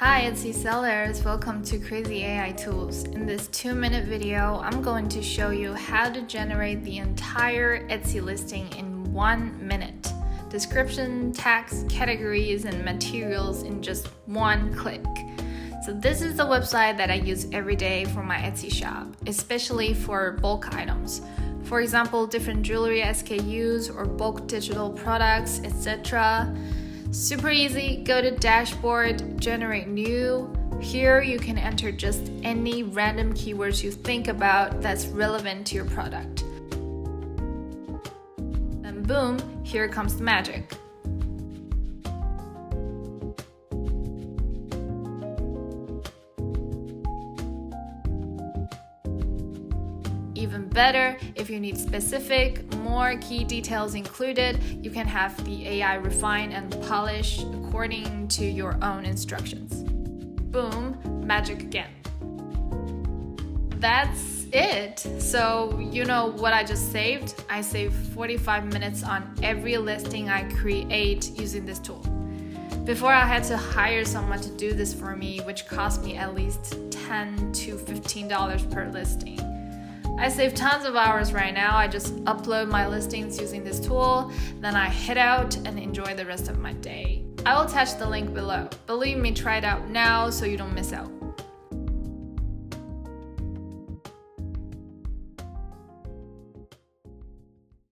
Hi Etsy sellers, welcome to Crazy AI Tools. In this 2-minute video, I'm going to show you how to generate the entire Etsy listing in 1 minute. Description, tags, categories, and materials in just one click. So this is the website that I use every day for my Etsy shop, especially for bulk items. For example, different jewelry SKUs or bulk digital products, etc. Super easy, go to dashboard, generate new. Here you can enter just any random keywords you think about that's relevant to your product. And boom, here comes the magic. Even better, if you need specific, more key details included, you can have the AI refine and polish according to your own instructions. Boom, magic again. That's it. So you know what I just saved? I saved 45 minutes on every listing I create using this tool. Before I had to hire someone to do this for me, which cost me at least $10 to $15 per listing. I save tons of hours right now. I just upload my listings using this tool, then I head out and enjoy the rest of my day. I will attach the link below. Believe me, try it out now so you don't miss out.